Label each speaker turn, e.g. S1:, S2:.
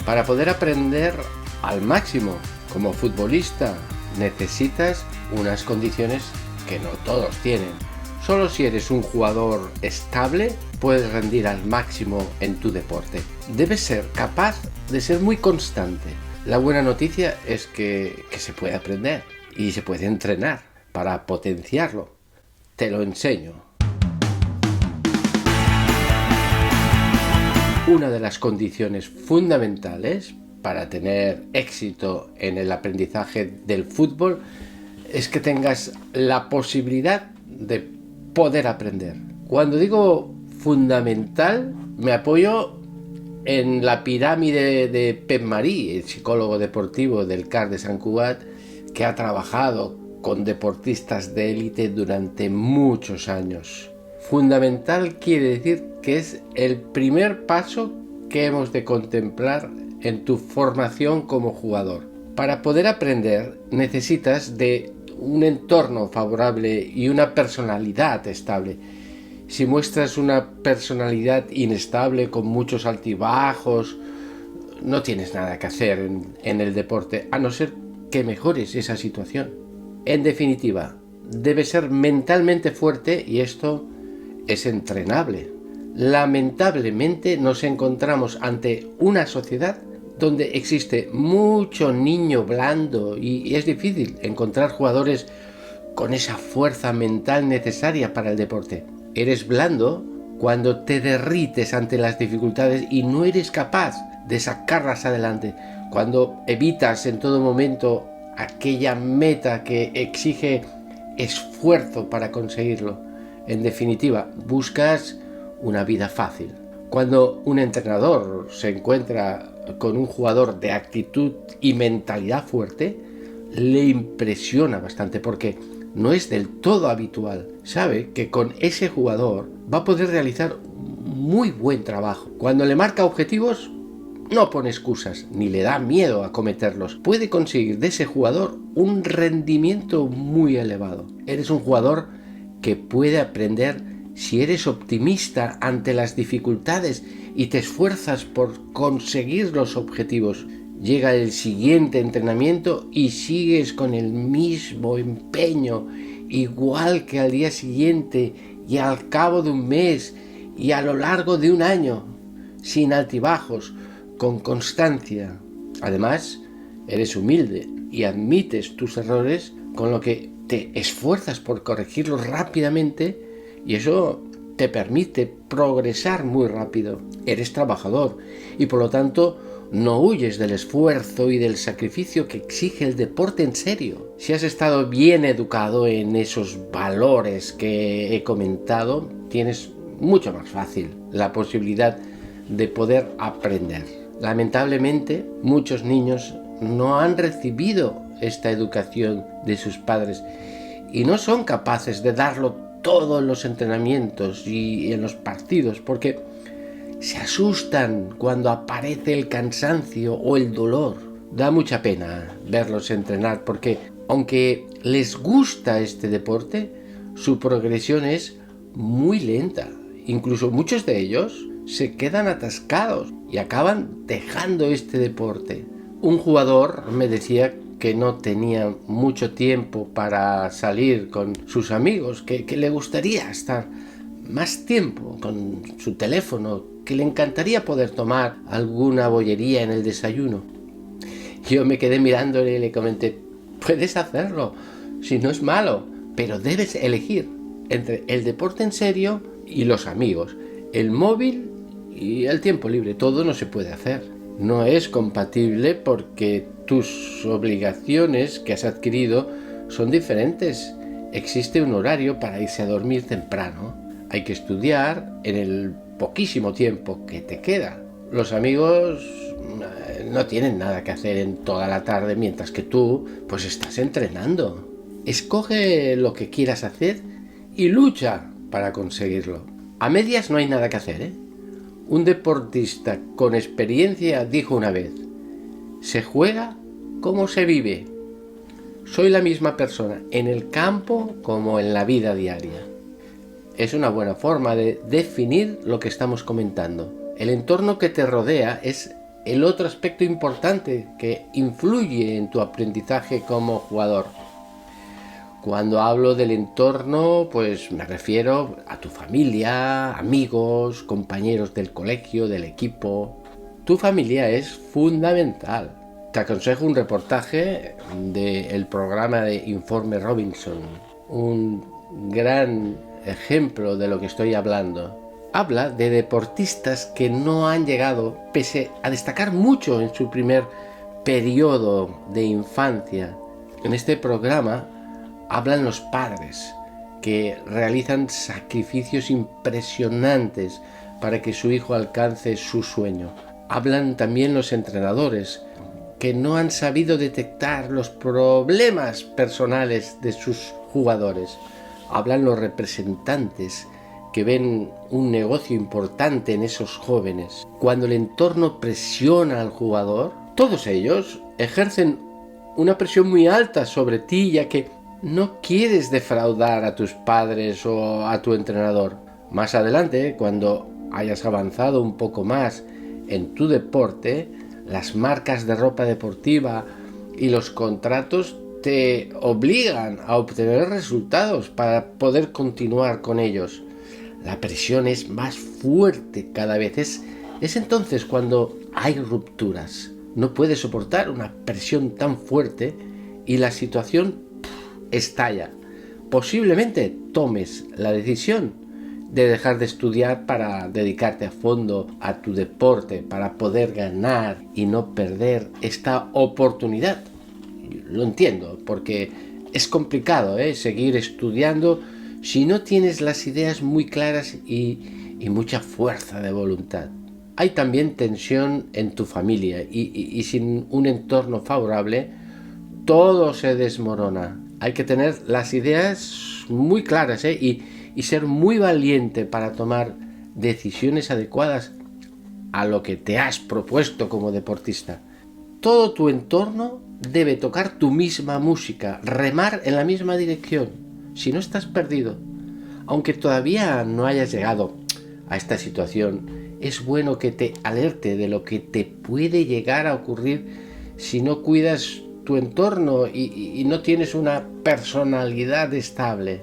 S1: Para poder aprender al máximo como futbolista necesitas unas condiciones que no todos tienen. Solo si eres un jugador estable puedes rendir al máximo en tu deporte. Debes ser capaz de ser muy constante. La buena noticia es que se puede aprender y se puede entrenar para potenciarlo. Te lo enseño. Una de las condiciones fundamentales para tener éxito en el aprendizaje del fútbol es que tengas la posibilidad de poder aprender. Cuando digo fundamental, me apoyo en la pirámide de Pep Marí, el psicólogo deportivo del CAR de Sant Cugat, que ha trabajado con deportistas de élite durante muchos años. Fundamental quiere decir que es el primer paso que hemos de contemplar en tu formación como jugador. Para poder aprender necesitas de un entorno favorable y una personalidad estable. Si muestras una personalidad inestable con muchos altibajos, no tienes nada que hacer en el deporte, a no ser que mejores esa situación. En definitiva, debes ser mentalmente fuerte y esto es entrenable. Lamentablemente nos encontramos ante una sociedad donde existe mucho niño blando y es difícil encontrar jugadores con esa fuerza mental necesaria para el deporte. Eres blando cuando te derrites ante las dificultades y no eres capaz de sacarlas adelante, cuando evitas en todo momento aquella meta que exige esfuerzo para conseguirlo. En definitiva, buscas una vida fácil. Cuando un entrenador se encuentra con un jugador de actitud y mentalidad fuerte, le impresiona bastante porque no es del todo habitual. Sabe que con ese jugador va a poder realizar muy buen trabajo. Cuando le marca objetivos, no pone excusas ni le da miedo a cometerlos. Puede conseguir de ese jugador un rendimiento muy elevado. Eres un jugador que puede aprender si eres optimista ante las dificultades y te esfuerzas por conseguir los objetivos. Llega el siguiente entrenamiento y sigues con el mismo empeño, igual que al día siguiente y al cabo de un mes y a lo largo de un año, sin altibajos, con constancia. Además, eres humilde y admites tus errores, con lo que te esfuerzas por corregirlos rápidamente y eso te permite progresar muy rápido. Eres trabajador y por lo tanto no huyes del esfuerzo y del sacrificio que exige el deporte en serio. Si has estado bien educado en esos valores que he comentado, tienes mucho más fácil la posibilidad de poder aprender. Lamentablemente, muchos niños no han recibido esta educación de sus padres y no son capaces de darlo todo en los entrenamientos y en los partidos porque se asustan cuando aparece el cansancio o el dolor. Da mucha pena verlos entrenar porque aunque les gusta este deporte, su progresión es muy lenta. Incluso muchos de ellos se quedan atascados y acaban dejando este deporte. Un jugador me decía que no tenía mucho tiempo para salir con sus amigos, que le gustaría estar más tiempo con su teléfono, que le encantaría poder tomar alguna bollería en el desayuno. Yo me quedé mirándole y le comenté, puedes hacerlo, si no es malo, pero debes elegir entre el deporte en serio y los amigos, el móvil y el tiempo libre. Todo no se puede hacer. No es compatible porque tus obligaciones que has adquirido son diferentes. Existe un horario para irse a dormir temprano. Hay que estudiar en el poquísimo tiempo que te queda. Los amigos no tienen nada que hacer en toda la tarde mientras que tú pues estás entrenando. Escoge lo que quieras hacer y lucha para conseguirlo. A medias no hay nada que hacer, ¿eh? Un deportista con experiencia dijo una vez, se juega como se vive. Soy la misma persona en el campo como en la vida diaria. Es una buena forma de definir lo que estamos comentando. El entorno que te rodea es el otro aspecto importante que influye en tu aprendizaje como jugador. Cuando hablo del entorno, pues me refiero a tu familia, amigos, compañeros del colegio, del equipo. Tu familia es fundamental. Te aconsejo un reportaje del programa de Informe Robinson, un gran ejemplo de lo que estoy hablando. Habla de deportistas que no han llegado, pese a destacar mucho en su primer periodo de infancia. En este programa hablan los padres que realizan sacrificios impresionantes para que su hijo alcance su sueño. Hablan también los entrenadores que no han sabido detectar los problemas personales de sus jugadores. Hablan los representantes que ven un negocio importante en esos jóvenes. Cuando el entorno presiona al jugador, todos ellos ejercen una presión muy alta sobre ti, ya que no quieres defraudar a tus padres o a tu entrenador. Más adelante, cuando hayas avanzado un poco más en tu deporte, las marcas de ropa deportiva y los contratos te obligan a obtener resultados para poder continuar con ellos. La presión es más fuerte cada vez. Es entonces cuando hay rupturas. No puedes soportar una presión tan fuerte y la situación estalla. Posiblemente tomes la decisión de dejar de estudiar para dedicarte a fondo a tu deporte, para poder ganar y no perder esta oportunidad. Lo entiendo, porque es complicado, seguir estudiando si no tienes las ideas muy claras y mucha fuerza de voluntad. Hay también tensión en tu familia y sin un entorno favorable, todo se desmorona. Hay que tener las ideas muy claras y ser muy valiente para tomar decisiones adecuadas a lo que te has propuesto como deportista. Todo tu entorno debe tocar tu misma música, remar en la misma dirección. Si no, estás perdido. Aunque todavía no hayas llegado a esta situación, es bueno que te alerte de lo que te puede llegar a ocurrir si no cuidas tu entorno y no tienes una personalidad estable.